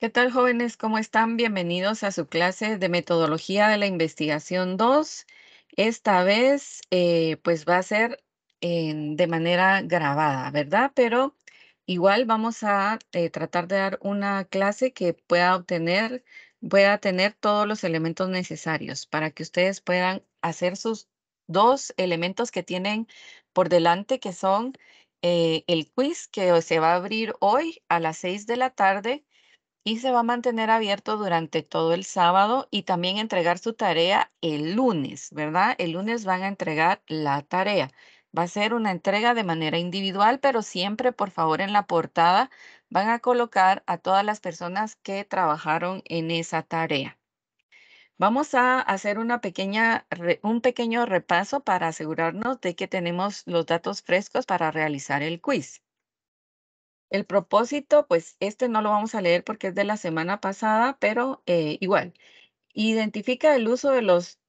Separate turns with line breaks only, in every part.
¿Qué tal, jóvenes? ¿Cómo están? Bienvenidos a su clase de Metodología de la Investigación 2. Esta vez, pues va a ser de manera grabada, ¿verdad? Pero igual vamos a tratar de dar una clase que pueda tener todos los elementos necesarios para que ustedes puedan hacer sus dos elementos que tienen por delante, que son el quiz que se va a abrir hoy a las 6 de la tarde y se va a mantener abierto durante todo el sábado y también entregar su tarea el lunes, ¿verdad? El lunes van a entregar la tarea. Va a ser una entrega de manera individual, pero siempre, por favor, en la portada van a colocar a todas las personas que trabajaron en esa tarea. Vamos a hacer un pequeño repaso para asegurarnos de que tenemos los datos frescos para realizar el quiz. El propósito, pues este no lo vamos a leer porque es de la semana pasada, pero igual, identifica el uso de los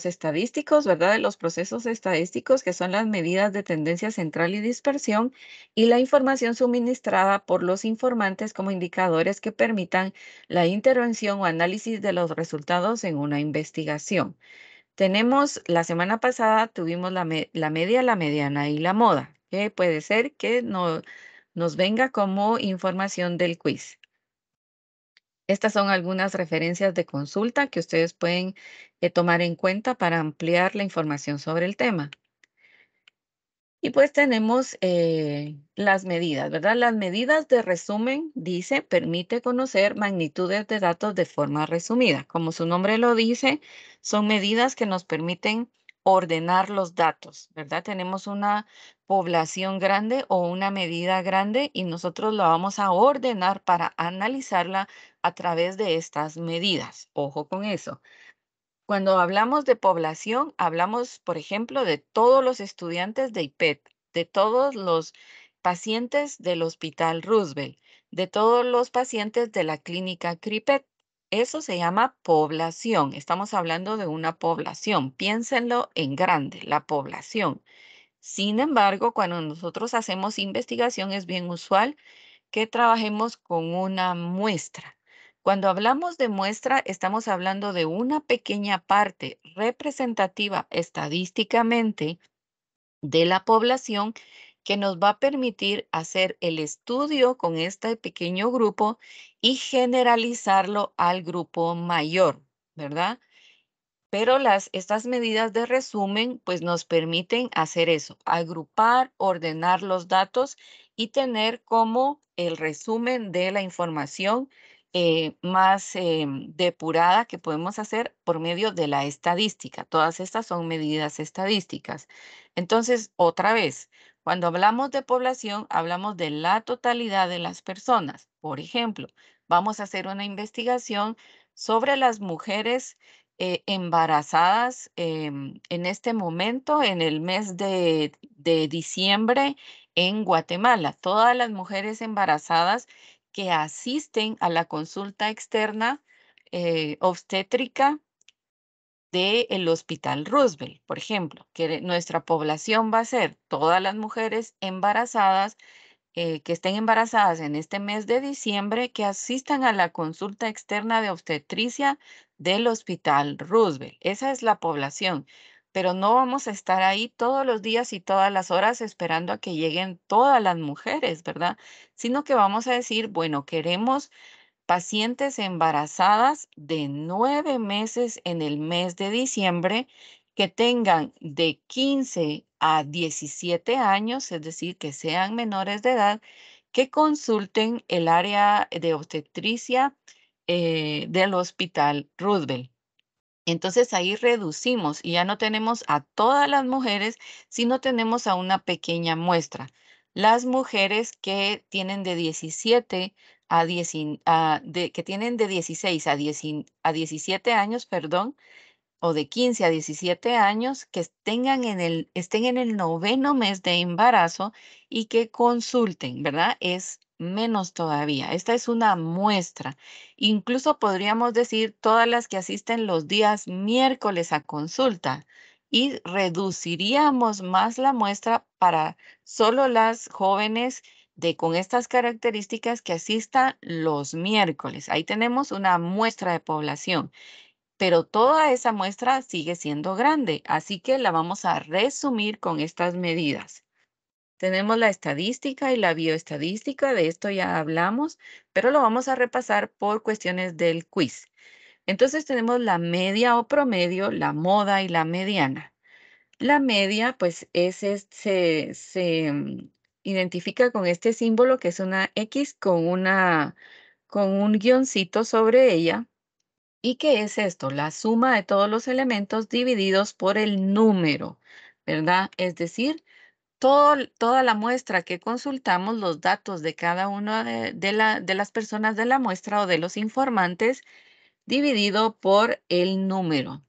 estadísticos, ¿verdad? De los procesos estadísticos, que son las medidas de tendencia central y dispersión, y la información suministrada por los informantes como indicadores que permitan la intervención o análisis de los resultados en una investigación. La semana pasada tuvimos la media, la mediana y la moda, que puede ser que no, nos venga como información del quiz. Estas son algunas referencias de consulta que ustedes pueden tomar en cuenta para ampliar la información sobre el tema. Y pues tenemos las medidas, ¿verdad? Las medidas de resumen, dice, permite conocer magnitudes de datos de forma resumida. Como su nombre lo dice, son medidas que nos permiten ordenar los datos, ¿verdad? Tenemos una población grande o una medida grande y nosotros la vamos a ordenar para analizarla a través de estas medidas. Ojo con eso. Cuando hablamos de población, hablamos, por ejemplo, de todos los estudiantes de IPET, de todos los pacientes del Hospital Roosevelt, de todos los pacientes de la clínica CRIPET. Eso se llama población. Estamos hablando de una población. Piénsenlo en grande, la población. Sin embargo, cuando nosotros hacemos investigación, es bien usual que trabajemos con una muestra. Cuando hablamos de muestra, estamos hablando de una pequeña parte representativa estadísticamente de la población que nos va a permitir hacer el estudio con este pequeño grupo y generalizarlo al grupo mayor, ¿verdad? Pero estas medidas de resumen, pues nos permiten hacer eso, agrupar, ordenar los datos y tener como el resumen de la información más depurada que podemos hacer por medio de la estadística. Todas estas son medidas estadísticas. Entonces, otra vez, cuando hablamos de población, hablamos de la totalidad de las personas. Por ejemplo, vamos a hacer una investigación sobre las mujeres embarazadas en este momento, en el mes de diciembre en Guatemala. Todas las mujeres embarazadas que asisten a la consulta externa obstétrica del Hospital Roosevelt, por ejemplo, que nuestra población va a ser todas las mujeres embarazadas que estén embarazadas en este mes de diciembre, que asistan a la consulta externa de obstetricia del Hospital Roosevelt. Esa es la población, pero no vamos a estar ahí todos los días y todas las horas esperando a que lleguen todas las mujeres, ¿verdad? Sino que vamos a decir, bueno, queremos pacientes embarazadas de 9 meses en el mes de diciembre que tengan de 15 a 17 años, es decir, que sean menores de edad, que consulten el área de obstetricia del Hospital Roosevelt. Entonces ahí reducimos y ya no tenemos a todas las mujeres, sino tenemos a una pequeña muestra. Las mujeres que tienen de 17 a 10, que tienen de 16 a 17 años, perdón, o de 15 a 17 años que estén en el noveno mes de embarazo y que consulten, ¿verdad? Es menos todavía. Esta es una muestra. Incluso podríamos decir todas las que asisten los días miércoles a consulta y reduciríamos más la muestra para solo las jóvenes con estas características que asista los miércoles. Ahí tenemos una muestra de población, pero toda esa muestra sigue siendo grande, así que la vamos a resumir con estas medidas. Tenemos la estadística y la bioestadística, de esto ya hablamos, pero lo vamos a repasar por cuestiones del quiz. Entonces tenemos la media o promedio, la moda y la mediana. La media, pues, se identifica con este símbolo que es una X con un guioncito sobre ella. ¿Y qué es esto? La suma de todos los elementos divididos por el número, ¿verdad? Es decir, toda la muestra que consultamos, los datos de cada una de las personas de la muestra o de los informantes, dividido por el número.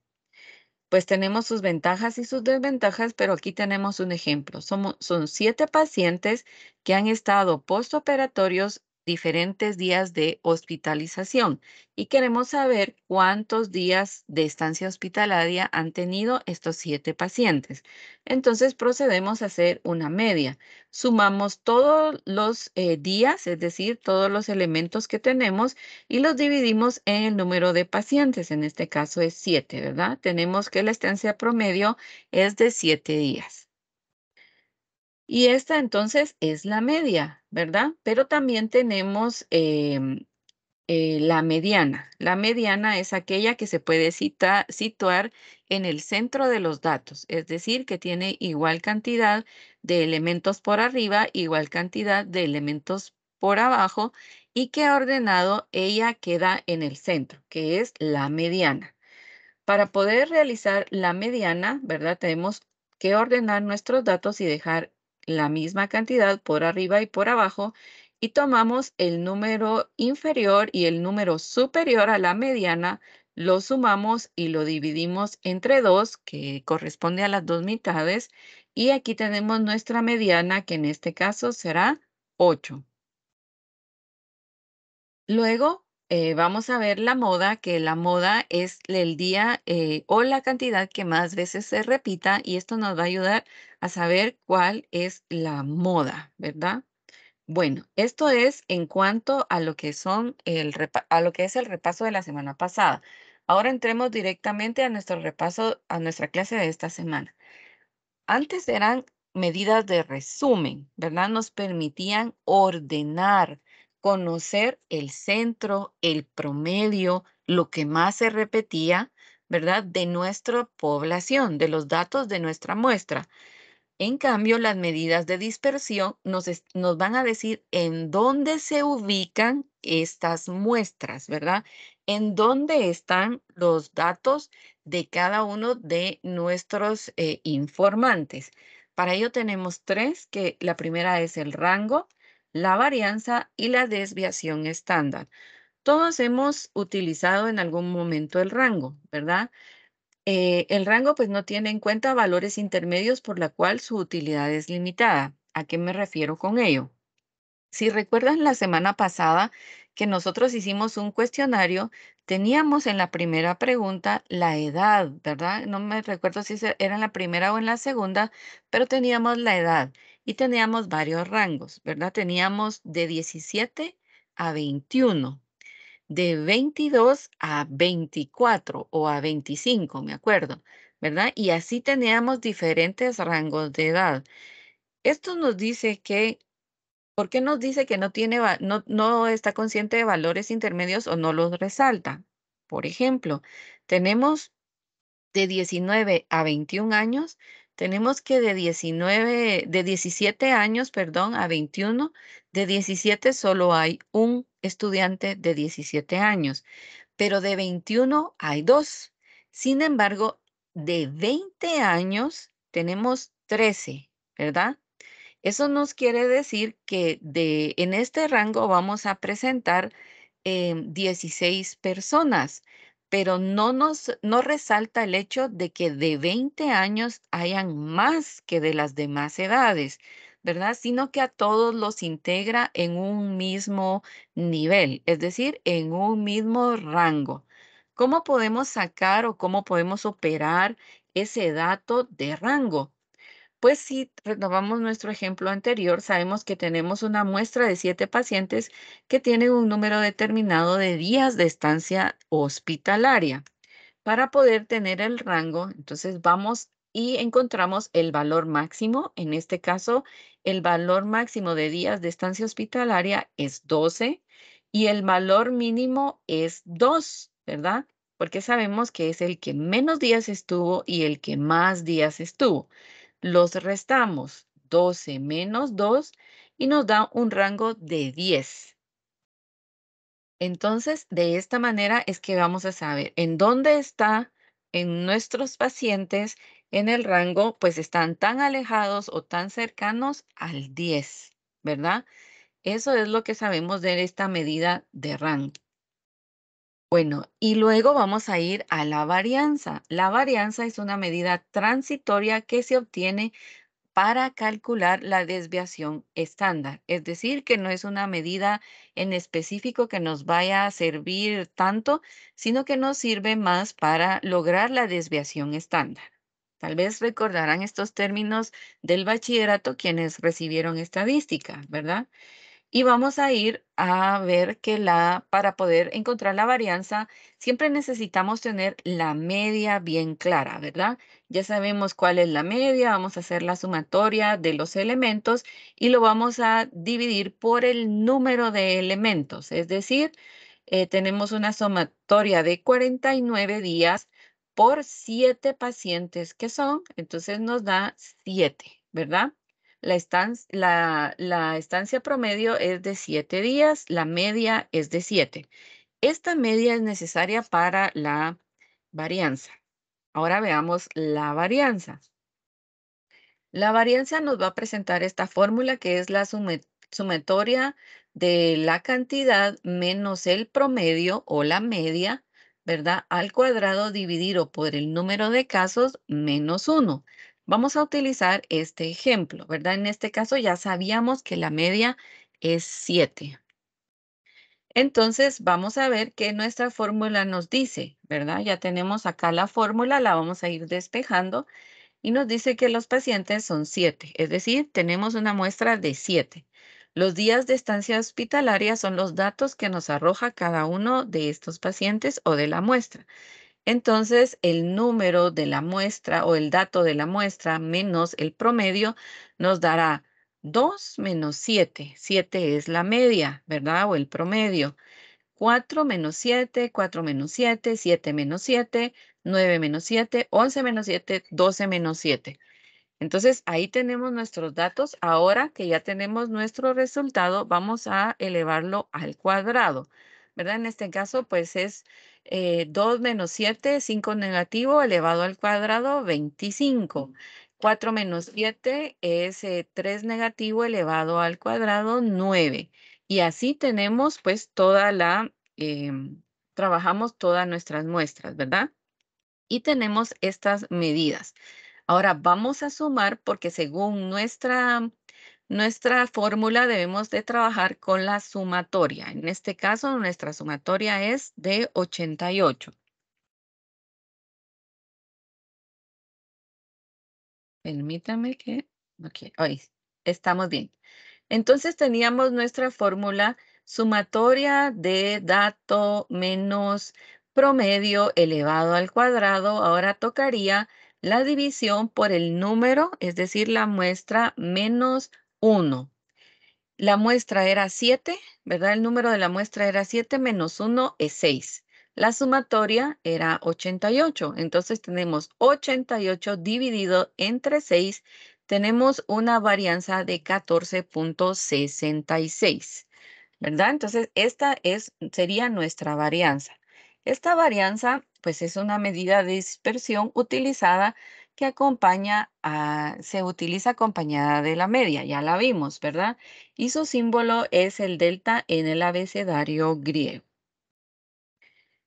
Pues tenemos sus ventajas y sus desventajas, pero aquí tenemos un ejemplo. Son 7 pacientes que han estado postoperatorios diferentes días de hospitalización y queremos saber cuántos días de estancia hospitalaria han tenido estos 7 pacientes. Entonces procedemos a hacer una media. Sumamos todos los días, es decir, todos los elementos que tenemos y los dividimos en el número de pacientes. En este caso es 7, ¿verdad? Tenemos que la estancia promedio es de 7 días. Y esta entonces es la media, ¿verdad? Pero también tenemos la mediana. La mediana es aquella que se puede situar en el centro de los datos, es decir, que tiene igual cantidad de elementos por arriba, igual cantidad de elementos por abajo y que ordenado ella queda en el centro, que es la mediana. Para poder realizar la mediana, ¿verdad? Tenemos que ordenar nuestros datos y dejar la misma cantidad por arriba y por abajo y tomamos el número inferior y el número superior a la mediana, lo sumamos y lo dividimos entre 2, que corresponde a las 2 mitades, y aquí tenemos nuestra mediana, que en este caso será 8. Luego vamos a ver la moda, que la moda es el día o la cantidad que más veces se repita y esto nos va a ayudar a saber cuál es la moda, ¿verdad? Bueno, esto es en cuanto a lo que a lo que es el repaso de la semana pasada. Ahora entremos directamente a nuestro repaso, a nuestra clase de esta semana. Antes eran medidas de resumen, ¿verdad? Nos permitían ordenar, conocer el centro, el promedio, lo que más se repetía, ¿verdad? De nuestra población, de los datos de nuestra muestra. En cambio, las medidas de dispersión nos van a decir en dónde se ubican estas muestras, ¿verdad? En dónde están los datos de cada uno de nuestros informantes. Para ello tenemos tres, que la primera es el rango, la varianza y la desviación estándar. Todos hemos utilizado en algún momento el rango, ¿verdad? El rango pues no tiene en cuenta valores intermedios por la cual su utilidad es limitada. ¿A qué me refiero con ello? Si recuerdan la semana pasada que nosotros hicimos un cuestionario, teníamos en la primera pregunta la edad, ¿verdad? No me recuerdo si era en la primera o en la segunda, pero teníamos la edad y teníamos varios rangos, ¿verdad? Teníamos de 17 a 21, de 22 a 24 o a 25, me acuerdo, ¿verdad? Y así teníamos diferentes rangos de edad. Esto nos dice que, ¿por qué nos dice que no está consciente de valores intermedios o no los resalta? Por ejemplo, tenemos de 19 a 21 años, tenemos que de 17 años, perdón, a 21, de 17 solo hay un estudiante de 17 años, pero de 21 hay dos. Sin embargo, de 20 años tenemos 13, ¿verdad? Eso nos quiere decir que en este rango vamos a presentar 16 personas, pero no resalta el hecho de que de 20 años hayan más que de las demás edades, ¿verdad? Sino que a todos los integra en un mismo nivel, es decir, en un mismo rango. ¿Cómo podemos sacar o cómo podemos operar ese dato de rango? Pues si retomamos nuestro ejemplo anterior, sabemos que tenemos una muestra de 7 pacientes que tienen un número determinado de días de estancia hospitalaria. Para poder tener el rango, entonces vamos y encontramos el valor máximo. En este caso, el valor máximo de días de estancia hospitalaria es 12 y el valor mínimo es 2, ¿verdad? Porque sabemos que es el que menos días estuvo y el que más días estuvo. Los restamos, 12 menos 2 y nos da un rango de 10. Entonces, de esta manera es que vamos a saber en dónde está en nuestros pacientes en el rango, pues están tan alejados o tan cercanos al 10, ¿verdad? Eso es lo que sabemos de esta medida de rango. Bueno, y luego vamos a ir a la varianza. La varianza es una medida transitoria que se obtiene para calcular la desviación estándar. Es decir, que no es una medida en específico que nos vaya a servir tanto, sino que nos sirve más para lograr la desviación estándar. Tal vez recordarán estos términos del bachillerato quienes recibieron estadística, ¿verdad? Y vamos a ir a ver que para poder encontrar la varianza, siempre necesitamos tener la media bien clara, ¿verdad? Ya sabemos cuál es la media, vamos a hacer la sumatoria de los elementos y lo vamos a dividir por el número de elementos. Es decir, tenemos una sumatoria de 49 días por 7 pacientes que son, entonces nos da 7, ¿verdad? La estancia promedio es de 7 días, la media es de 7. Esta media es necesaria para la varianza. Ahora veamos la varianza. La varianza nos va a presentar esta fórmula que es la sumatoria de la cantidad menos el promedio o la media, ¿verdad? Al cuadrado dividido por el número de casos menos uno. Vamos a utilizar este ejemplo, ¿verdad? En este caso ya sabíamos que la media es 7. Entonces vamos a ver qué nuestra fórmula nos dice, ¿verdad? Ya tenemos acá la fórmula, la vamos a ir despejando y nos dice que los pacientes son 7, es decir, tenemos una muestra de 7. Los días de estancia hospitalaria son los datos que nos arroja cada uno de estos pacientes o de la muestra. Entonces, el número de la muestra o el dato de la muestra menos el promedio nos dará 2 menos 7. 7 es la media, ¿verdad? O el promedio. 4 menos 7, 4 menos 7, 7 menos 7, 9 menos 7, 11 menos 7, 12 menos 7. Entonces, ahí tenemos nuestros datos. Ahora que ya tenemos nuestro resultado, vamos a elevarlo al cuadrado, ¿verdad? En este caso, pues es 2 menos 7, 5 negativo, elevado al cuadrado, 25. 4 menos 7 es 3 negativo, elevado al cuadrado, 9. Y así tenemos, pues, trabajamos todas nuestras muestras, ¿verdad? Y tenemos estas medidas. Ahora vamos a sumar porque según nuestra fórmula debemos de trabajar con la sumatoria. En este caso, nuestra sumatoria es de 88. Permítame que... Ok, ahí estamos bien. Entonces teníamos nuestra fórmula sumatoria de dato menos promedio elevado al cuadrado. Ahora tocaría la división por el número, es decir, la muestra menos 1. La muestra era 7, ¿verdad? El número de la muestra era 7 menos 1 es 6. La sumatoria era 88. Entonces tenemos 88 dividido entre 6. Tenemos una varianza de 14,66, ¿verdad? Entonces sería nuestra varianza. Esta varianza, pues es una medida de dispersión utilizada que se utiliza acompañada de la media, ya la vimos, ¿verdad? Y su símbolo es el delta en el abecedario griego.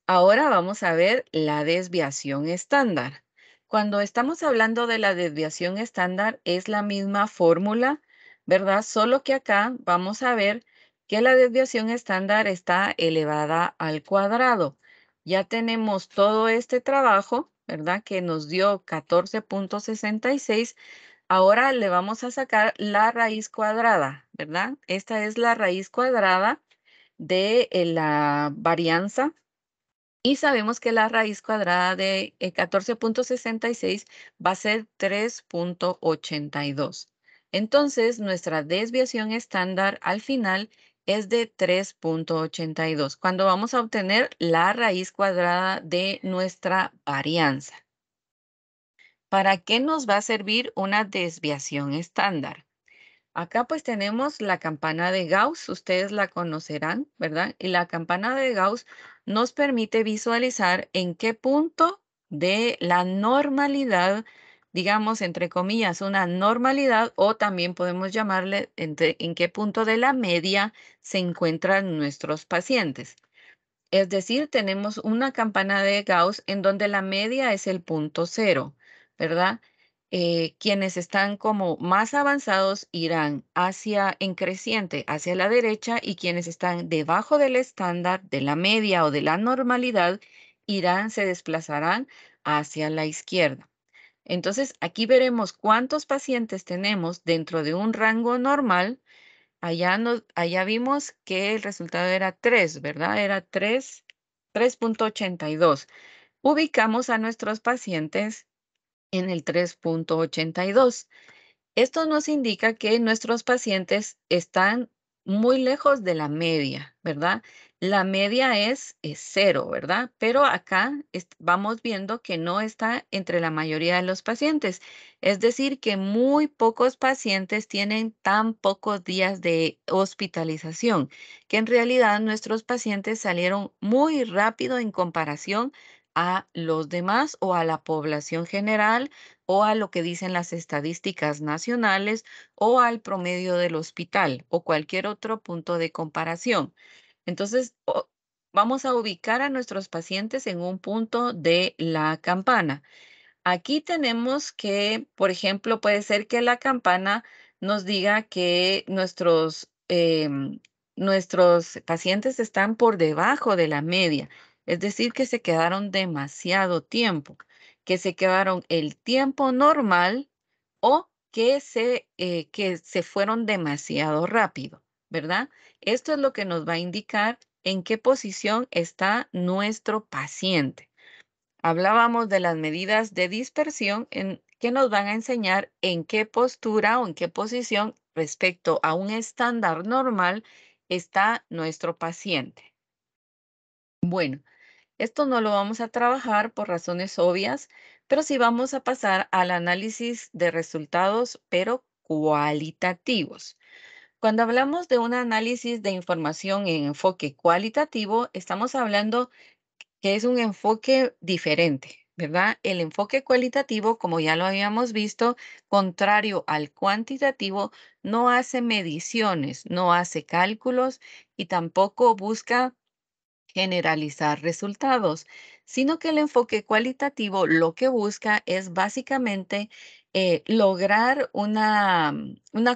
Ahora vamos a ver la desviación estándar. Cuando estamos hablando de la desviación estándar es la misma fórmula, ¿verdad? Solo que acá vamos a ver que la desviación estándar está elevada al cuadrado. Ya tenemos todo este trabajo, ¿verdad? Que nos dio 14,66. Ahora le vamos a sacar la raíz cuadrada, ¿verdad? Esta es la raíz cuadrada de la varianza y sabemos que la raíz cuadrada de 14,66 va a ser 3,82. Entonces, nuestra desviación estándar al final es de 3,82, cuando vamos a obtener la raíz cuadrada de nuestra varianza. ¿Para qué nos va a servir una desviación estándar? Acá pues tenemos la campana de Gauss, ustedes la conocerán, ¿verdad? Y la campana de Gauss nos permite visualizar en qué punto de la normalidad, digamos entre comillas, una normalidad, o también podemos llamarle en qué punto de la media se encuentran nuestros pacientes. Es decir, tenemos una campana de Gauss en donde la media es el punto cero, ¿verdad? Quienes están como más avanzados irán hacia en creciente, hacia la derecha, y quienes están debajo del estándar, de la media o de la normalidad, se desplazarán hacia la izquierda. Entonces, aquí veremos cuántos pacientes tenemos dentro de un rango normal. Allá vimos que el resultado era 3, ¿verdad? Era 3,82. Ubicamos a nuestros pacientes en el 3,82. Esto nos indica que nuestros pacientes están muy lejos de la media, ¿verdad? La media es cero, ¿verdad? Pero acá vamos viendo que no está entre la mayoría de los pacientes. Es decir, que muy pocos pacientes tienen tan pocos días de hospitalización, que en realidad nuestros pacientes salieron muy rápido en comparación a los demás o a la población general o a lo que dicen las estadísticas nacionales o al promedio del hospital o cualquier otro punto de comparación. Entonces, vamos a ubicar a nuestros pacientes en un punto de la campana. Aquí tenemos que, por ejemplo, puede ser que la campana nos diga que nuestros pacientes están por debajo de la media, es decir, que se quedaron demasiado tiempo, que se quedaron el tiempo normal o que se fueron demasiado rápido, ¿verdad? Esto es lo que nos va a indicar en qué posición está nuestro paciente. Hablábamos de las medidas de dispersión que nos van a enseñar en qué postura o en qué posición respecto a un estándar normal está nuestro paciente. Bueno, esto no lo vamos a trabajar por razones obvias, pero sí vamos a pasar al análisis de resultados, pero cualitativos. Cuando hablamos de un análisis de información en enfoque cualitativo, estamos hablando que es un enfoque diferente, ¿verdad? El enfoque cualitativo, como ya lo habíamos visto, contrario al cuantitativo, no hace mediciones, no hace cálculos y tampoco busca generalizar resultados, sino que el enfoque cualitativo lo que busca es básicamente lograr una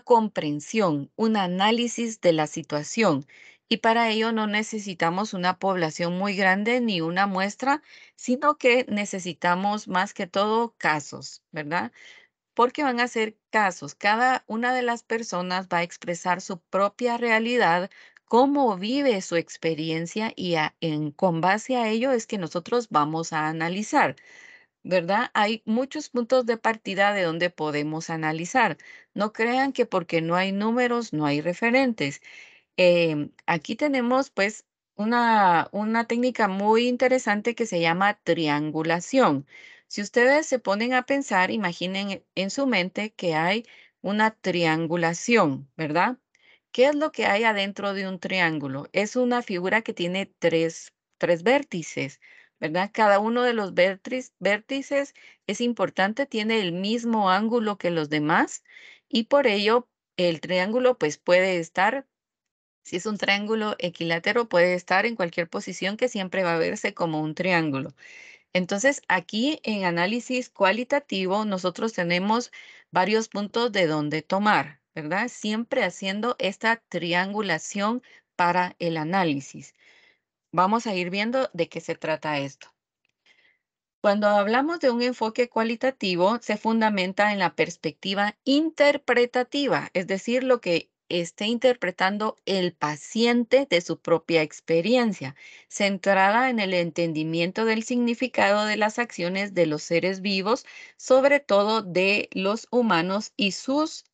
comprensión, un análisis de la situación. Y para ello no necesitamos una población muy grande ni una muestra, sino que necesitamos más que todo casos, ¿verdad? Porque van a ser casos. Cada una de las personas va a expresar su propia realidad, cómo vive su experiencia y con base a ello es que nosotros vamos a analizar, ¿verdad? Hay muchos puntos de partida de donde podemos analizar. No crean que porque no hay números, no hay referentes. Aquí tenemos pues una técnica muy interesante que se llama triangulación. Si ustedes se ponen a pensar, imaginen en su mente que hay una triangulación, ¿verdad? ¿Qué es lo que hay adentro de un triángulo? Es una figura que tiene tres vértices, ¿verdad? Cada uno de los vértices es importante, tiene el mismo ángulo que los demás y por ello el triángulo pues puede estar, si es un triángulo equilátero, puede estar en cualquier posición que siempre va a verse como un triángulo. Entonces, aquí en análisis cualitativo, nosotros tenemos varios puntos de donde tomar, ¿verdad? Siempre haciendo esta triangulación para el análisis. Vamos a ir viendo de qué se trata esto. Cuando hablamos de un enfoque cualitativo, se fundamenta en la perspectiva interpretativa, es decir, lo que esté interpretando el paciente de su propia experiencia, centrada en el entendimiento del significado de las acciones de los seres vivos, sobre todo de los humanos y sus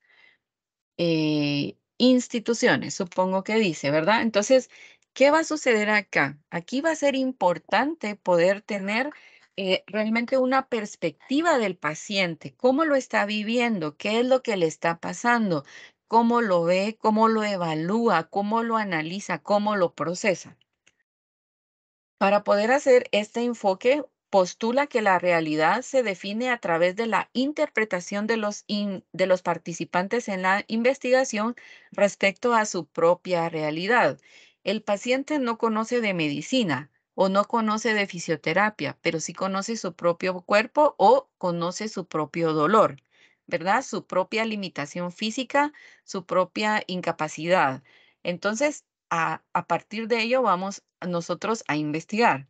instituciones, supongo que dice, ¿verdad? Entonces, ¿qué va a suceder acá? Aquí va a ser importante poder tener realmente una perspectiva del paciente, cómo lo está viviendo, qué es lo que le está pasando, cómo lo ve, cómo lo evalúa, cómo lo analiza, cómo lo procesa. Para poder hacer este enfoque, postula que la realidad se define a través de la interpretación de de los participantes en la investigación respecto a su propia realidad. El paciente no conoce de medicina o no conoce de fisioterapia, pero sí conoce su propio cuerpo o conoce su propio dolor, ¿verdad? Su propia limitación física, su propia incapacidad. Entonces, a partir de ello vamos nosotros a investigar.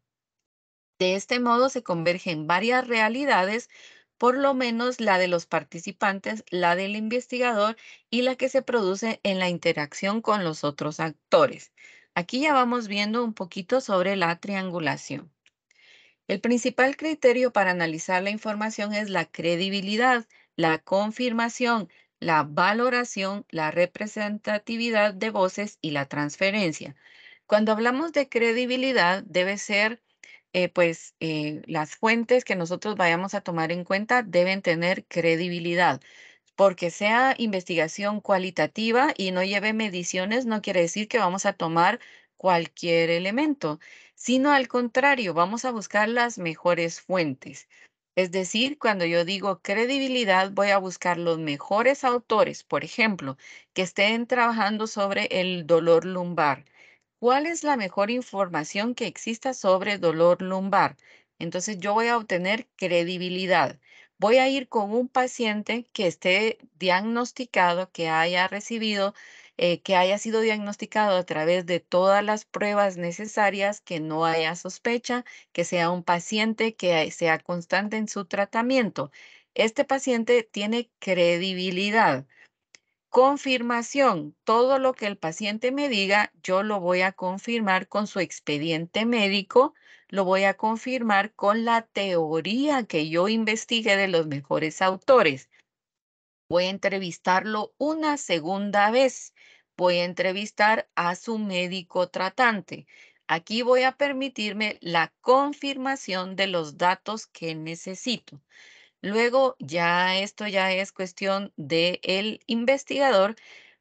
De este modo se convergen varias realidades, por lo menos la de los participantes, la del investigador y la que se produce en la interacción con los otros actores. Aquí ya vamos viendo un poquito sobre la triangulación. El principal criterio para analizar la información es la credibilidad, la confirmación, la valoración, la representatividad de voces y la transferencia. Cuando hablamos de credibilidad, debe ser, las fuentes que nosotros vayamos a tomar en cuenta deben tener credibilidad. Porque sea investigación cualitativa y no lleve mediciones, no quiere decir que vamos a tomar cualquier elemento, sino al contrario, vamos a buscar las mejores fuentes. Es decir, cuando yo digo credibilidad, voy a buscar los mejores autores, por ejemplo, que estén trabajando sobre el dolor lumbar. ¿Cuál es la mejor información que exista sobre dolor lumbar? Entonces yo voy a obtener credibilidad. Voy a ir con un paciente que esté diagnosticado, que haya recibido, que haya sido diagnosticado a través de todas las pruebas necesarias, que no haya sospecha, que sea un paciente que sea constante en su tratamiento. Este paciente tiene credibilidad. Confirmación. Todo lo que el paciente me diga, yo lo voy a confirmar con su expediente médico, lo voy a confirmar con la teoría que yo investigué de los mejores autores. Voy a entrevistarlo una segunda vez. Voy a entrevistar a su médico tratante. Aquí voy a permitirme la confirmación de los datos que necesito. Luego, ya esto ya es cuestión del investigador,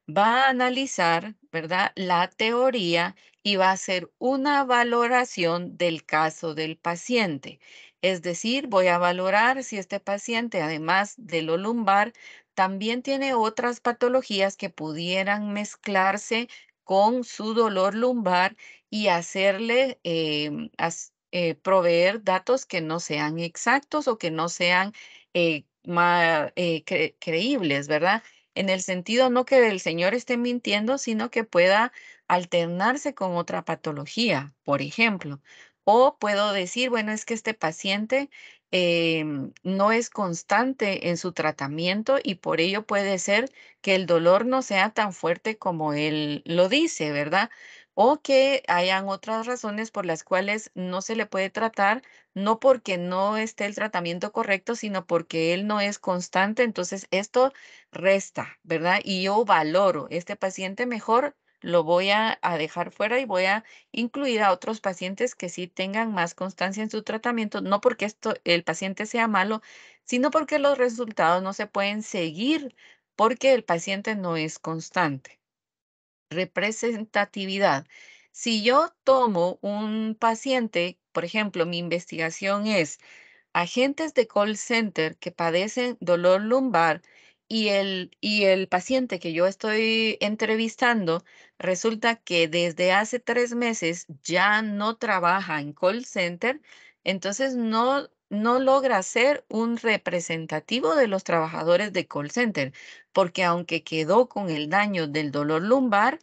va a analizar, ¿verdad?, la teoría y va a hacer una valoración del caso del paciente. Es decir, voy a valorar si este paciente, además de lo lumbar, también tiene otras patologías que pudieran mezclarse con su dolor lumbar y hacerle proveer datos que no sean exactos o que no sean creíbles, ¿verdad? En el sentido no que el señor esté mintiendo, sino que pueda alternarse con otra patología, por ejemplo. O puedo decir, bueno, es que este paciente no es constante en su tratamiento y por ello puede ser que el dolor no sea tan fuerte como él lo dice, ¿verdad? O que hayan otras razones por las cuales no se le puede tratar, no porque no esté el tratamiento correcto, sino porque él no es constante. Entonces, esto resta, ¿verdad? Y yo valoro este paciente mejor. Lo voy a dejar fuera y voy a incluir a otros pacientes que sí tengan más constancia en su tratamiento, no porque el paciente sea malo, sino porque los resultados no se pueden seguir porque el paciente no es constante. Representatividad. Si yo tomo un paciente, por ejemplo, mi investigación es agentes de call center que padecen dolor lumbar y el paciente que yo estoy entrevistando resulta que desde hace 3 meses ya no trabaja en call center, entonces no logra ser un representativo de los trabajadores de call center, porque aunque quedó con el daño del dolor lumbar,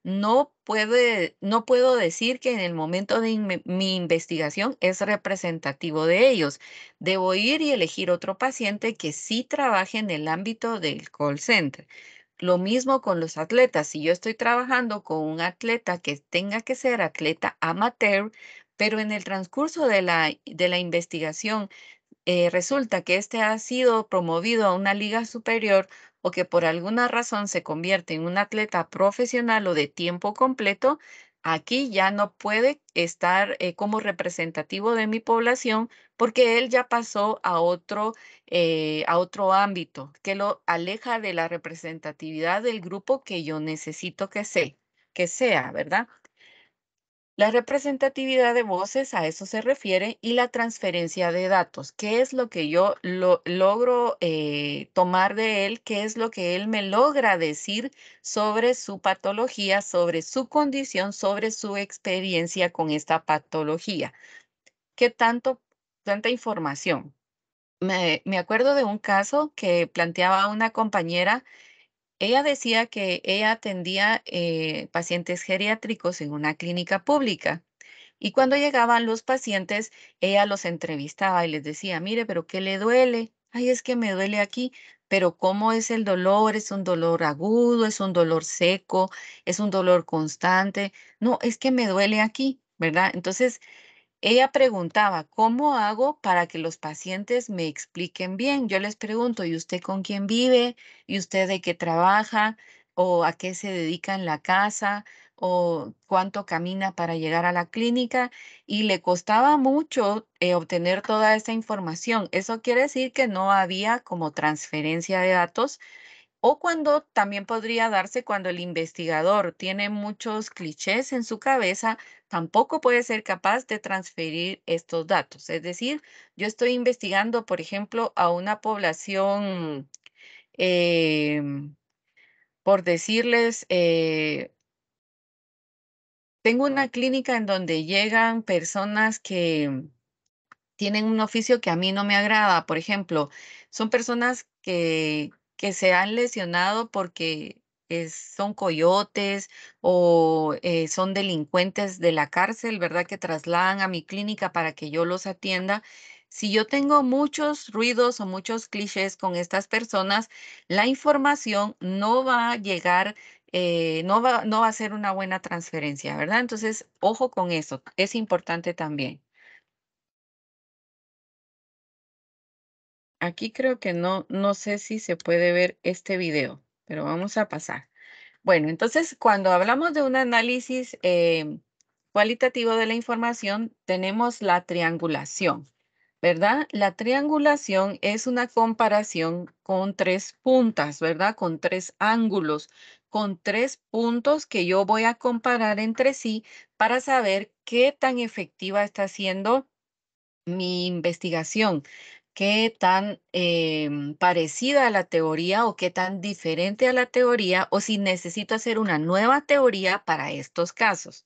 no puedo decir que en el momento de mi investigación es representativo de ellos. Debo ir y elegir otro paciente que sí trabaje en el ámbito del call center. Lo mismo con los atletas. Si yo estoy trabajando con un atleta que tenga que ser atleta amateur, pero en el transcurso de la investigación resulta que este ha sido promovido a una liga superior o que por alguna razón se convierte en un atleta profesional o de tiempo completo, aquí ya no puede estar como representativo de mi población porque él ya pasó a otro ámbito que lo aleja de la representatividad del grupo que yo necesito que sea, ¿verdad? La representatividad de voces, a eso se refiere, y la transferencia de datos. ¿Qué es lo que yo logro tomar de él? ¿Qué es lo que él me logra decir sobre su patología, sobre su condición, sobre su experiencia con esta patología? ¿Qué tanta información? Me acuerdo de un caso que planteaba una compañera. Ella decía que ella atendía pacientes geriátricos en una clínica pública. Y cuando llegaban los pacientes, ella los entrevistaba y les decía, mire, pero ¿qué le duele? Ay, es que me duele aquí. Pero ¿cómo es el dolor? ¿Es un dolor agudo? ¿Es un dolor seco? ¿Es un dolor constante? No, es que me duele aquí, ¿verdad? Entonces, ella preguntaba, ¿cómo hago para que los pacientes me expliquen bien? Yo les pregunto, ¿y usted con quién vive? ¿Y usted de qué trabaja? ¿O a qué se dedica en la casa? ¿O cuánto camina para llegar a la clínica? Y le costaba mucho obtener toda esa información. Eso quiere decir que no había como transferencia de datos o cuando también podría darse cuando el investigador tiene muchos clichés en su cabeza, tampoco puede ser capaz de transferir estos datos. Es decir, yo estoy investigando, por ejemplo, a una población, em, por decirles, tengo una clínica en donde llegan personas que tienen un oficio que a mí no me agrada. Por ejemplo, son personas que se han lesionado porque son coyotes o son delincuentes de la cárcel, ¿verdad? Que trasladan a mi clínica para que yo los atienda. Si yo tengo muchos ruidos o muchos clichés con estas personas, la información no va a llegar, no va a ser una buena transferencia, ¿verdad? Entonces, ojo con eso, es importante también. Aquí creo que no sé si se puede ver este video, pero vamos a pasar. Bueno, entonces cuando hablamos de un análisis cualitativo de la información, tenemos la triangulación, ¿verdad? La triangulación es una comparación con tres puntas, ¿verdad? Con tres ángulos, con tres puntos que yo voy a comparar entre sí para saber qué tan efectiva está siendo mi investigación, qué tan parecida a la teoría o qué tan diferente a la teoría o si necesito hacer una nueva teoría para estos casos.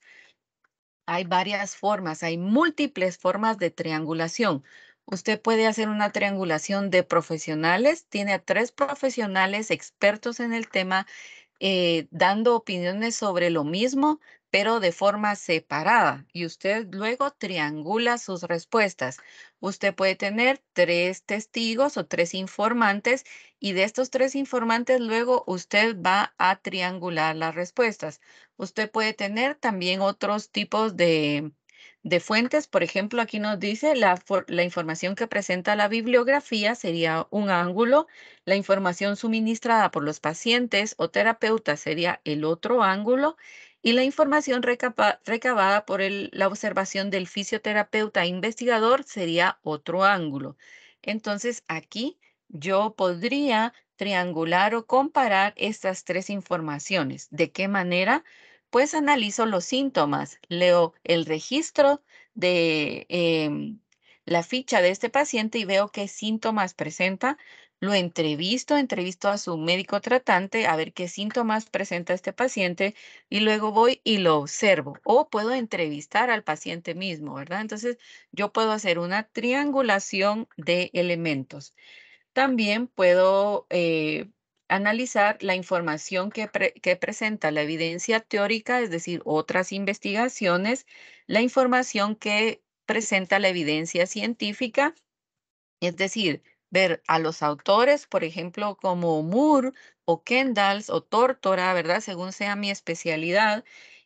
Hay varias formas, hay múltiples formas de triangulación. Usted puede hacer una triangulación de profesionales, tiene a tres profesionales expertos en el tema dando opiniones sobre lo mismo, pero de forma separada. Y usted luego triangula sus respuestas. Usted puede tener tres testigos o tres informantes y de estos tres informantes luego usted va a triangular las respuestas. Usted puede tener también otros tipos de fuentes. Por ejemplo, aquí nos dice la información que presenta la bibliografía sería un ángulo, la información suministrada por los pacientes o terapeutas sería el otro ángulo y la información recabada por la observación del fisioterapeuta investigador sería otro ángulo. Entonces, aquí yo podría triangular o comparar estas tres informaciones. ¿De qué manera? Pues analizo los síntomas, leo el registro de la ficha de este paciente y veo qué síntomas presenta. Lo entrevisto a su médico tratante a ver qué síntomas presenta este paciente y luego voy y lo observo. O puedo entrevistar al paciente mismo, ¿verdad? Entonces, yo puedo hacer una triangulación de elementos. También puedo analizar la información que presenta la evidencia teórica, es decir, otras investigaciones, la información que presenta la evidencia científica, es decir, ver a los autores, por ejemplo, como Moore o Kendall o Tórtora, ¿verdad? Según sea mi especialidad,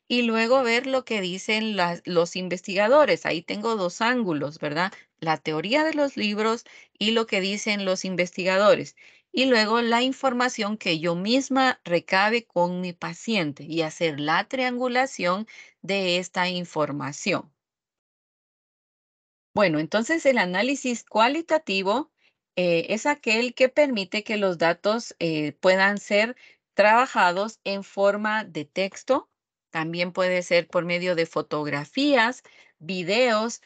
y luego ver lo que dicen los investigadores. Ahí tengo dos ángulos, ¿verdad? La teoría de los libros y lo que dicen los investigadores. Y luego la información que yo misma recabe con mi paciente y hacer la triangulación de esta información. Bueno, entonces el análisis cualitativo es aquel que permite que los datos puedan ser trabajados en forma de texto, también puede ser por medio de fotografías, videos,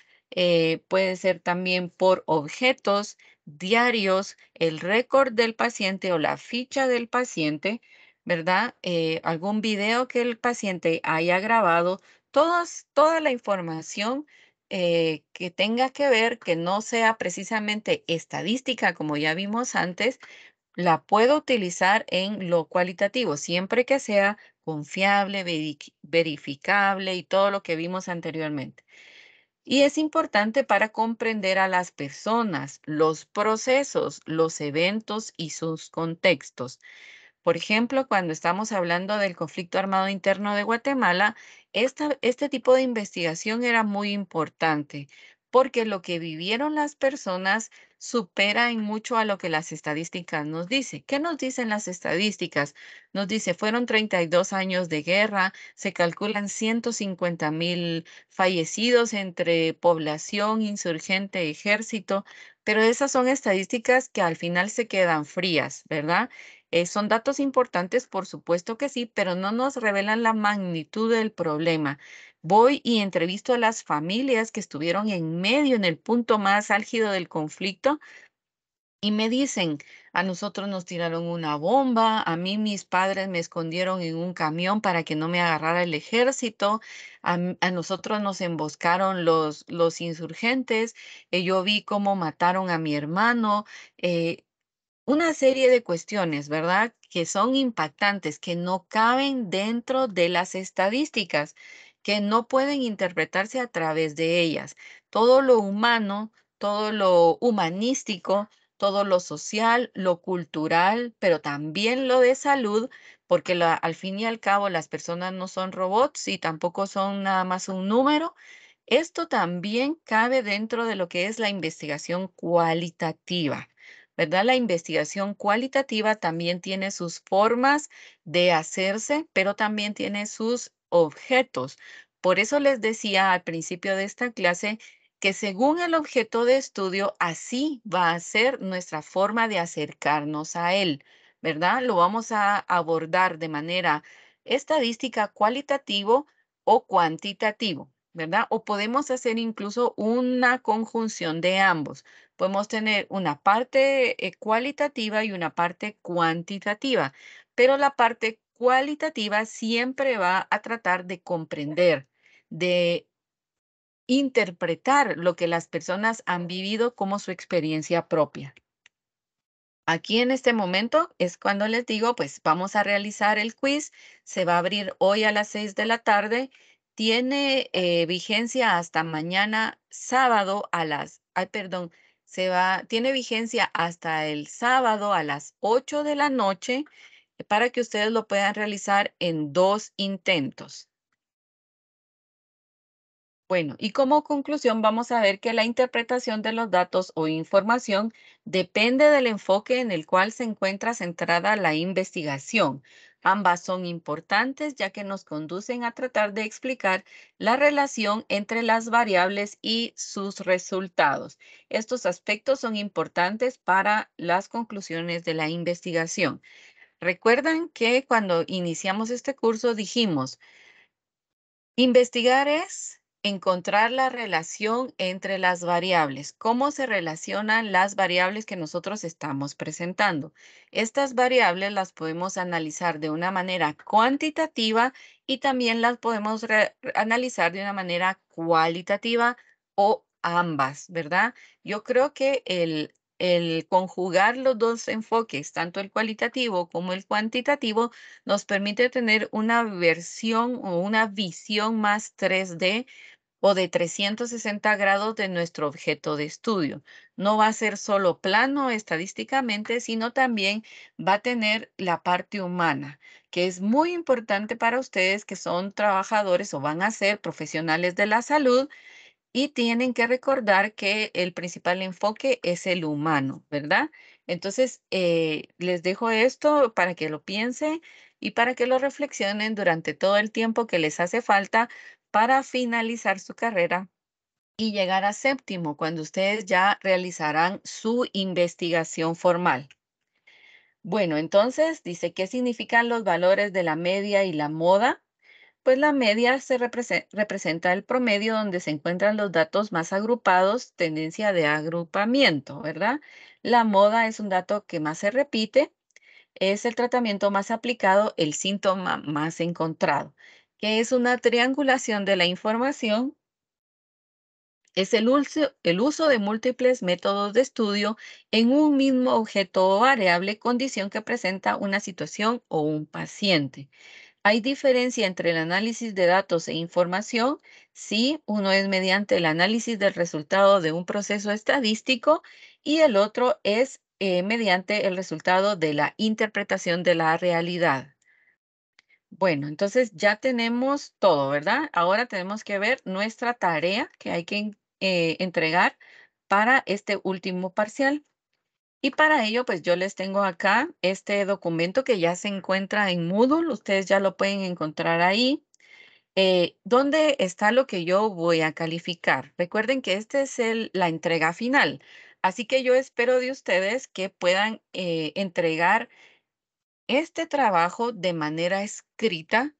puede ser también por objetos, diarios, el récord del paciente o la ficha del paciente, ¿verdad? Algún video que el paciente haya grabado, toda la información que tenga que ver, que no sea precisamente estadística, como ya vimos antes, la puedo utilizar en lo cualitativo, siempre que sea confiable, verificable y todo lo que vimos anteriormente. Y es importante para comprender a las personas, los procesos, los eventos y sus contextos. Por ejemplo, cuando estamos hablando del conflicto armado interno de Guatemala, este tipo de investigación era muy importante porque lo que vivieron las personas supera en mucho a lo que las estadísticas nos dicen. ¿Qué nos dicen las estadísticas? Nos dice, fueron 32 años de guerra, se calculan 150.000 fallecidos entre población, insurgente, ejército, pero esas son estadísticas que al final se quedan frías, ¿verdad? Son datos importantes, por supuesto que sí, pero no nos revelan la magnitud del problema. Voy y entrevisto a las familias que estuvieron en medio, en el punto más álgido del conflicto, y me dicen, a nosotros nos tiraron una bomba, a mí mis padres me escondieron en un camión para que no me agarrara el ejército, a nosotros nos emboscaron los insurgentes, yo vi cómo mataron a mi hermano. Una serie de cuestiones, ¿verdad? Que son impactantes, que no caben dentro de las estadísticas, que no pueden interpretarse a través de ellas. Todo lo humano, todo lo humanístico, todo lo social, lo cultural, pero también lo de salud, porque al fin y al cabo las personas no son robots y tampoco son nada más un número. Esto también cabe dentro de lo que es la investigación cualitativa. ¿Verdad? La investigación cualitativa también tiene sus formas de hacerse, pero también tiene sus objetos. Por eso les decía al principio de esta clase que según el objeto de estudio, así va a ser nuestra forma de acercarnos a él, ¿verdad? Lo vamos a abordar de manera estadística, cualitativo o cuantitativo, ¿verdad? O podemos hacer incluso una conjunción de ambos. Podemos tener una parte cualitativa y una parte cuantitativa, pero la parte cualitativa siempre va a tratar de comprender, de interpretar lo que las personas han vivido como su experiencia propia. Aquí en este momento es cuando les digo, pues vamos a realizar el quiz. Se va a abrir hoy a las 6 de la tarde. Tiene vigencia hasta mañana sábado a ay, perdón, tiene vigencia hasta el sábado a las 8 de la noche para que ustedes lo puedan realizar en 2 intentos. Bueno, y como conclusión vamos a ver que la interpretación de los datos o información depende del enfoque en el cual se encuentra centrada la investigación. Ambas son importantes ya que nos conducen a tratar de explicar la relación entre las variables y sus resultados. Estos aspectos son importantes para las conclusiones de la investigación. Recuerdan que cuando iniciamos este curso dijimos, investigar es encontrar la relación entre las variables, cómo se relacionan las variables que nosotros estamos presentando. Estas variables las podemos analizar de una manera cuantitativa y también las podemos analizar de una manera cualitativa o ambas, ¿verdad? Yo creo que el conjugar los dos enfoques, tanto el cualitativo como el cuantitativo, nos permite tener una versión o una visión más 3D o de 360 grados de nuestro objeto de estudio. No va a ser solo plano estadísticamente, sino también va a tener la parte humana, que es muy importante para ustedes que son trabajadores o van a ser profesionales de la salud y tienen que recordar que el principal enfoque es el humano, ¿verdad? Entonces, les dejo esto para que lo piensen y para que lo reflexionen durante todo el tiempo que les hace falta para finalizar su carrera y llegar a séptimo, cuando ustedes ya realizarán su investigación formal. Bueno, entonces dice, ¿qué significan los valores de la media y la moda? Pues la media representa el promedio donde se encuentran los datos más agrupados, tendencia de agrupamiento, ¿verdad? La moda es un dato que más se repite, es el tratamiento más aplicado, el síntoma más encontrado, que es una triangulación de la información, es el uso de múltiples métodos de estudio en un mismo objeto o variable, condición que presenta una situación o un paciente. Hay diferencia entre el análisis de datos e información. Sí, uno es mediante el análisis del resultado de un proceso estadístico y el otro es mediante el resultado de la interpretación de la realidad. Bueno, entonces ya tenemos todo, ¿verdad? Ahora tenemos que ver nuestra tarea que hay que entregar para este último parcial. Y para ello, pues yo les tengo acá este documento que ya se encuentra en Moodle. Ustedes ya lo pueden encontrar ahí. ¿Dónde está lo que yo voy a calificar? Recuerden que este es la entrega final. Así que yo espero de ustedes que puedan entregar este trabajo de manera escrita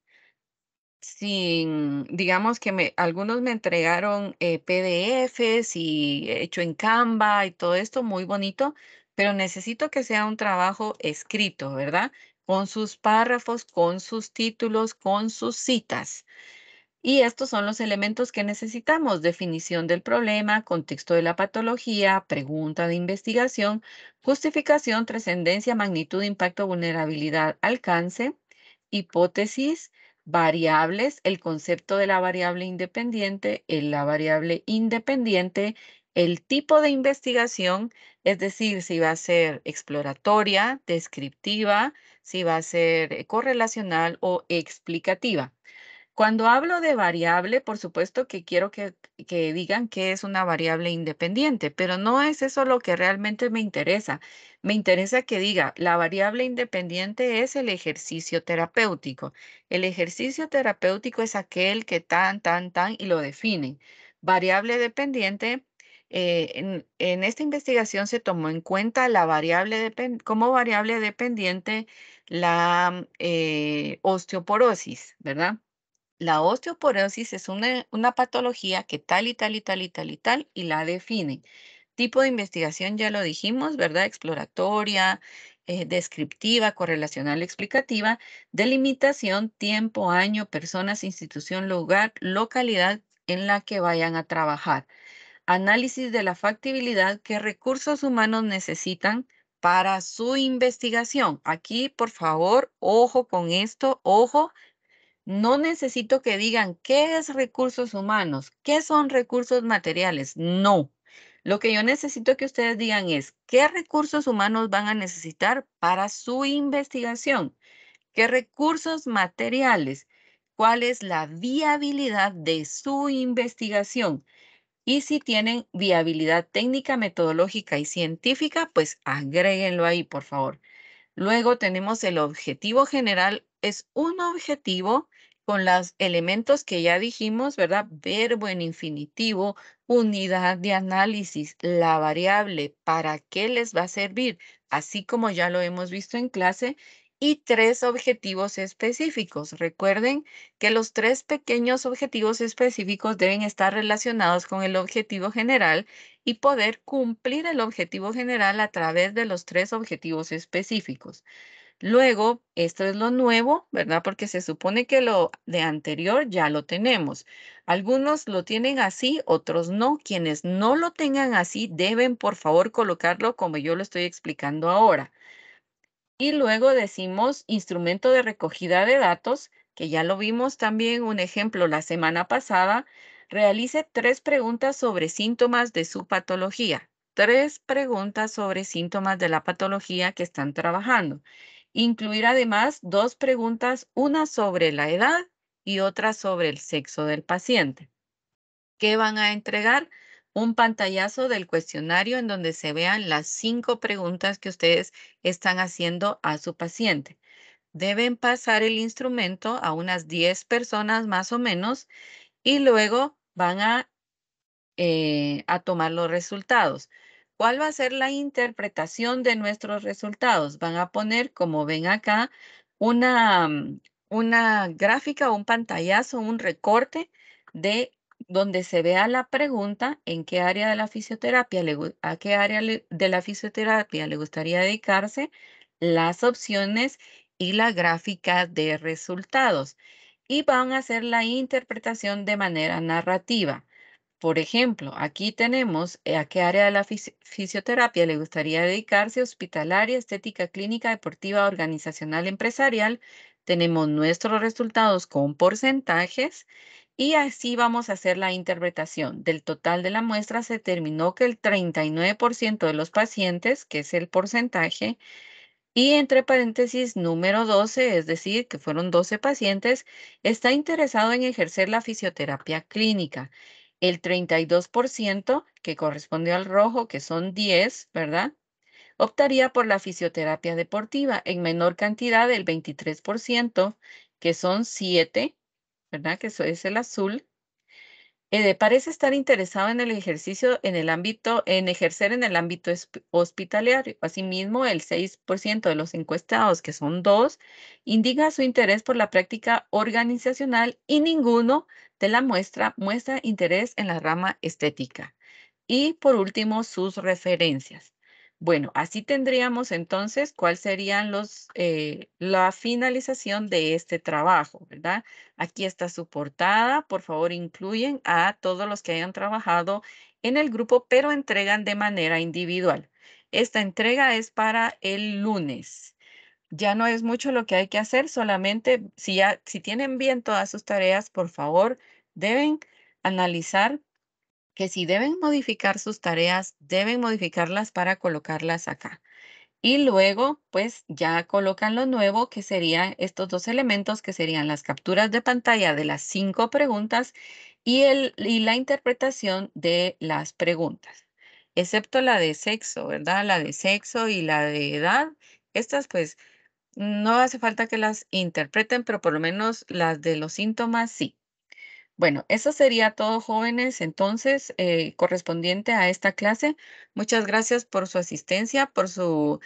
sin, digamos que algunos me entregaron PDFs y hecho en Canva y todo esto muy bonito, pero necesito que sea un trabajo escrito, ¿verdad? Con sus párrafos, con sus títulos, con sus citas. Y estos son los elementos que necesitamos: definición del problema, contexto de la patología, pregunta de investigación, justificación, trascendencia, magnitud, impacto, vulnerabilidad, alcance, hipótesis, variables, el concepto de la variable independiente, la variable independiente, el tipo de investigación, es decir, si va a ser exploratoria, descriptiva, si va a ser correlacional o explicativa. Cuando hablo de variable, por supuesto que quiero que digan que es una variable independiente, pero no es eso lo que realmente me interesa. Me interesa que diga, la variable independiente es el ejercicio terapéutico. El ejercicio terapéutico es aquel que tan, y lo definen. Variable dependiente, en esta investigación se tomó en cuenta la como variable dependiente la osteoporosis, ¿verdad? La osteoporosis es una patología que tal y tal y tal y tal y tal y la define. Tipo de investigación ya lo dijimos, ¿verdad? Exploratoria, descriptiva, correlacional, explicativa, delimitación, tiempo, año, personas, institución, lugar, localidad en la que vayan a trabajar. Análisis de la factibilidad, qué recursos humanos necesitan para su investigación. Aquí, por favor, ojo con esto, ojo. No necesito que digan qué es recursos humanos, qué son recursos materiales. No. Lo que yo necesito que ustedes digan es qué recursos humanos van a necesitar para su investigación, qué recursos materiales, cuál es la viabilidad de su investigación. Y si tienen viabilidad técnica, metodológica y científica, pues agréguenlo ahí, por favor. Luego tenemos el objetivo general. Es un objetivo con los elementos que ya dijimos, ¿verdad? Verbo en infinitivo, unidad de análisis, la variable, para qué les va a servir, así como ya lo hemos visto en clase, y tres objetivos específicos. Recuerden que los tres pequeños objetivos específicos deben estar relacionados con el objetivo general y poder cumplir el objetivo general a través de los tres objetivos específicos. Luego, esto es lo nuevo, ¿verdad? Porque se supone que lo de anterior ya lo tenemos. Algunos lo tienen así, otros no. Quienes no lo tengan así deben, por favor, colocarlo como yo lo estoy explicando ahora. Y luego decimos instrumento de recogida de datos, que ya lo vimos también un ejemplo la semana pasada. Realice 3 preguntas sobre síntomas de su patología. 3 preguntas sobre síntomas de la patología que están trabajando. Incluir además 2 preguntas, una sobre la edad y otra sobre el sexo del paciente. ¿Qué van a entregar? Un pantallazo del cuestionario en donde se vean las 5 preguntas que ustedes están haciendo a su paciente. Deben pasar el instrumento a unas 10 personas más o menos y luego van a tomar los resultados. ¿Cuál va a ser la interpretación de nuestros resultados? Van a poner, como ven acá, una, una gráfica, un pantallazo, un recorte de donde se vea la pregunta en qué área de la fisioterapia, a qué área de la fisioterapia le gustaría dedicarse, las opciones y la gráfica de resultados. Y van a hacer la interpretación de manera narrativa. Por ejemplo, aquí tenemos a qué área de la fisioterapia le gustaría dedicarse: hospitalaria, estética, clínica, deportiva, organizacional, empresarial. Tenemos nuestros resultados con porcentajes y así vamos a hacer la interpretación. Del total de la muestra se determinó que el 39% de los pacientes, que es el porcentaje, y entre paréntesis, número 12, es decir, que fueron 12 pacientes, está interesado en ejercer la fisioterapia clínica. El 32%, que corresponde al rojo, que son 10, ¿verdad? Optaría por la fisioterapia deportiva. En menor cantidad, el 23%, que son 7, ¿verdad? Que eso es el azul. Parece estar interesado en el ejercicio en el ámbito, en ejercer en el ámbito hospitalario. Asimismo, el 6% de los encuestados, que son 2, indica su interés por la práctica organizacional y ninguno de la muestra muestra interés en la rama estética. Y por último, sus referencias. Bueno, así tendríamos entonces cuál serían la finalización de este trabajo, ¿verdad? Aquí está su portada. Por favor, incluyen a todos los que hayan trabajado en el grupo, pero entregan de manera individual. Esta entrega es para el lunes. Ya no es mucho lo que hay que hacer, solamente si tienen bien todas sus tareas, por favor, deben analizar que si deben modificar sus tareas, deben modificarlas para colocarlas acá. Y luego, pues ya colocan lo nuevo, que serían estos 2 elementos, que serían las capturas de pantalla de las 5 preguntas y la interpretación de las preguntas, excepto la de sexo, ¿verdad? La de sexo y la de edad. Estas, pues, no hace falta que las interpreten, pero por lo menos las de los síntomas, sí. Bueno, eso sería todo, jóvenes, entonces, correspondiente a esta clase. Muchas gracias por su asistencia, por su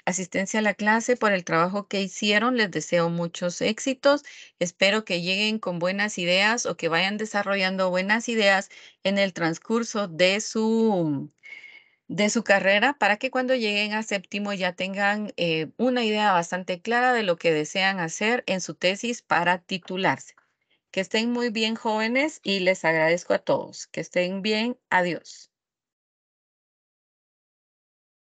asistencia a la clase, por el trabajo que hicieron. Les deseo muchos éxitos. Espero que lleguen con buenas ideas o que vayan desarrollando buenas ideas en el transcurso de su carrera, para que cuando lleguen a séptimo ya tengan una idea bastante clara de lo que desean hacer en su tesis para titularse. Que estén muy bien, jóvenes, y les agradezco a todos. Que estén bien. Adiós.